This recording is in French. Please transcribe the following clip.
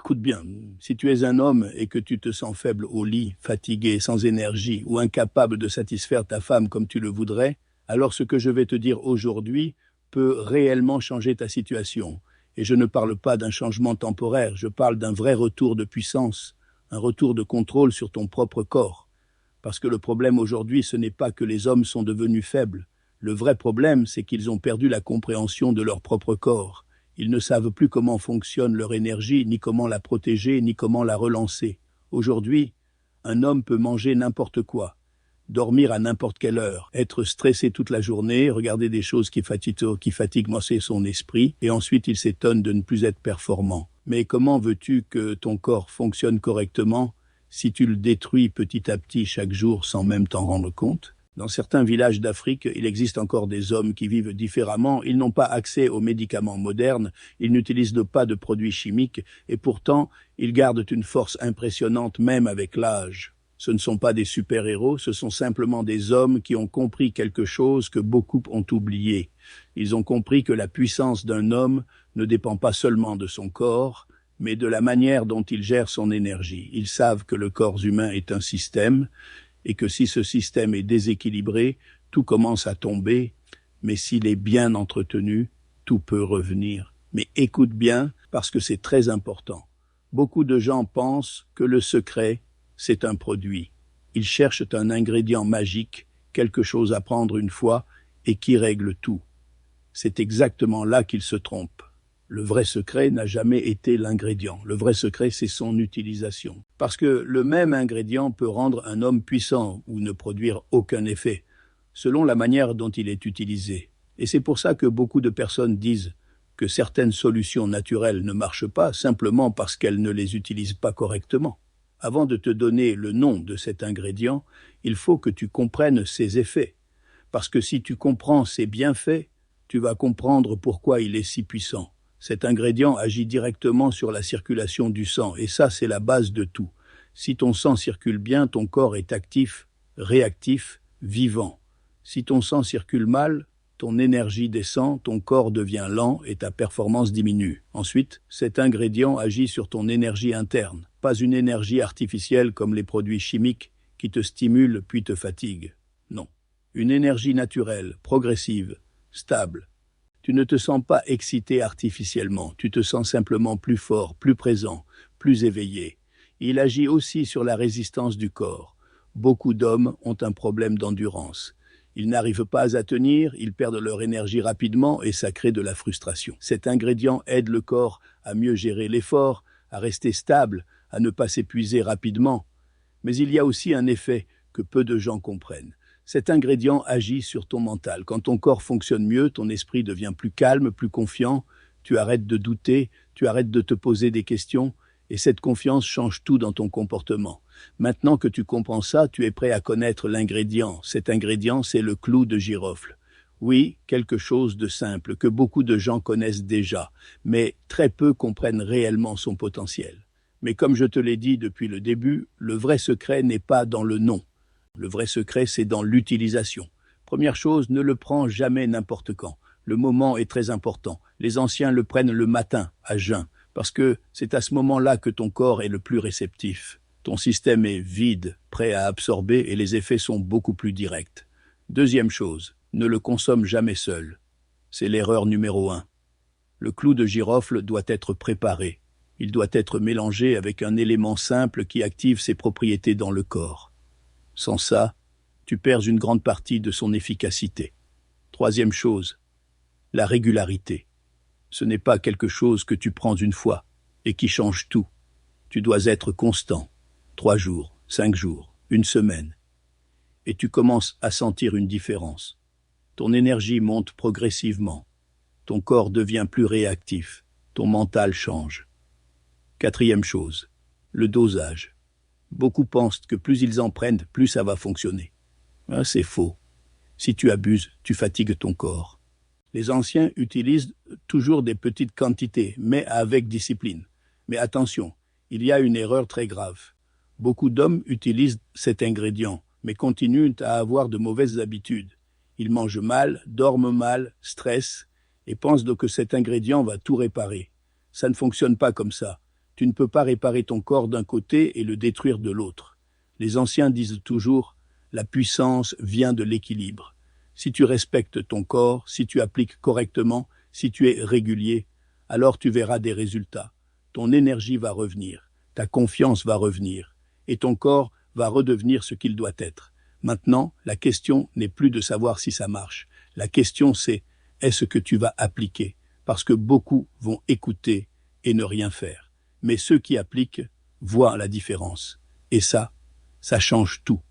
Écoute bien, si tu es un homme et que tu te sens faible au lit, fatigué, sans énergie ou incapable de satisfaire ta femme comme tu le voudrais, alors ce que je vais te dire aujourd'hui peut réellement changer ta situation. Et je ne parle pas d'un changement temporaire, je parle d'un vrai retour de puissance, un retour de contrôle sur ton propre corps. Parce que le problème aujourd'hui, ce n'est pas que les hommes sont devenus faibles. Le vrai problème, c'est qu'ils ont perdu la compréhension de leur propre corps. Ils ne savent plus comment fonctionne leur énergie, ni comment la protéger, ni comment la relancer. Aujourd'hui, un homme peut manger n'importe quoi, dormir à n'importe quelle heure, être stressé toute la journée, regarder des choses qui fatiguent son esprit, et ensuite il s'étonne de ne plus être performant. Mais comment veux-tu que ton corps fonctionne correctement si tu le détruis petit à petit chaque jour sans même t'en rendre compte? Dans certains villages d'Afrique, il existe encore des hommes qui vivent différemment. Ils n'ont pas accès aux médicaments modernes, ils n'utilisent pas de produits chimiques, et pourtant, ils gardent une force impressionnante même avec l'âge. Ce ne sont pas des super-héros, ce sont simplement des hommes qui ont compris quelque chose que beaucoup ont oublié. Ils ont compris que la puissance d'un homme ne dépend pas seulement de son corps, mais de la manière dont il gère son énergie. Ils savent que le corps humain est un système, et que si ce système est déséquilibré, tout commence à tomber, mais s'il est bien entretenu, tout peut revenir. Mais écoute bien, parce que c'est très important. Beaucoup de gens pensent que le secret, c'est un produit. Ils cherchent un ingrédient magique, quelque chose à prendre une fois, et qui règle tout. C'est exactement là qu'ils se trompent. Le vrai secret n'a jamais été l'ingrédient. Le vrai secret, c'est son utilisation. Parce que le même ingrédient peut rendre un homme puissant ou ne produire aucun effet, selon la manière dont il est utilisé. Et c'est pour ça que beaucoup de personnes disent que certaines solutions naturelles ne marchent pas simplement parce qu'elles ne les utilisent pas correctement. Avant de te donner le nom de cet ingrédient, il faut que tu comprennes ses effets. Parce que si tu comprends ses bienfaits, tu vas comprendre pourquoi il est si puissant. Cet ingrédient agit directement sur la circulation du sang, et ça, c'est la base de tout. Si ton sang circule bien, ton corps est actif, réactif, vivant. Si ton sang circule mal, ton énergie descend, ton corps devient lent et ta performance diminue. Ensuite, cet ingrédient agit sur ton énergie interne, pas une énergie artificielle comme les produits chimiques qui te stimulent puis te fatiguent. Non, une énergie naturelle, progressive, stable. Tu ne te sens pas excité artificiellement, tu te sens simplement plus fort, plus présent, plus éveillé. Il agit aussi sur la résistance du corps. Beaucoup d'hommes ont un problème d'endurance. Ils n'arrivent pas à tenir, ils perdent leur énergie rapidement et ça crée de la frustration. Cet ingrédient aide le corps à mieux gérer l'effort, à rester stable, à ne pas s'épuiser rapidement. Mais il y a aussi un effet que peu de gens comprennent. Cet ingrédient agit sur ton mental. Quand ton corps fonctionne mieux, ton esprit devient plus calme, plus confiant, tu arrêtes de douter, tu arrêtes de te poser des questions, et cette confiance change tout dans ton comportement. Maintenant que tu comprends ça, tu es prêt à connaître l'ingrédient. Cet ingrédient, c'est le clou de girofle. Oui, quelque chose de simple, que beaucoup de gens connaissent déjà, mais très peu comprennent réellement son potentiel. Mais comme je te l'ai dit depuis le début, le vrai secret n'est pas dans le nom. Le vrai secret, c'est dans l'utilisation. Première chose, ne le prends jamais n'importe quand. Le moment est très important. Les anciens le prennent le matin, à jeun, parce que c'est à ce moment-là que ton corps est le plus réceptif. Ton système est vide, prêt à absorber et les effets sont beaucoup plus directs. Deuxième chose, ne le consomme jamais seul. C'est l'erreur numéro 1. Le clou de girofle doit être préparé. Il doit être mélangé avec un élément simple qui active ses propriétés dans le corps. Sans ça, tu perds une grande partie de son efficacité. Troisième chose, la régularité. Ce n'est pas quelque chose que tu prends une fois et qui change tout. Tu dois être constant. 3 jours, 5 jours, 1 semaine. Et tu commences à sentir une différence. Ton énergie monte progressivement. Ton corps devient plus réactif. Ton mental change. Quatrième chose, le dosage. Beaucoup pensent que plus ils en prennent, plus ça va fonctionner. C'est faux. Si tu abuses, tu fatigues ton corps. Les anciens utilisent toujours des petites quantités, mais avec discipline. Mais attention, il y a une erreur très grave. Beaucoup d'hommes utilisent cet ingrédient, mais continuent à avoir de mauvaises habitudes. Ils mangent mal, dorment mal, stressent, et pensent donc que cet ingrédient va tout réparer. Ça ne fonctionne pas comme ça. Tu ne peux pas réparer ton corps d'un côté et le détruire de l'autre. Les anciens disent toujours, la puissance vient de l'équilibre. Si tu respectes ton corps, si tu appliques correctement, si tu es régulier, alors tu verras des résultats. Ton énergie va revenir, ta confiance va revenir, et ton corps va redevenir ce qu'il doit être. Maintenant, la question n'est plus de savoir si ça marche. La question c'est, est-ce que tu vas appliquer? Parce que beaucoup vont écouter et ne rien faire. Mais ceux qui appliquent voient la différence. Et ça change tout.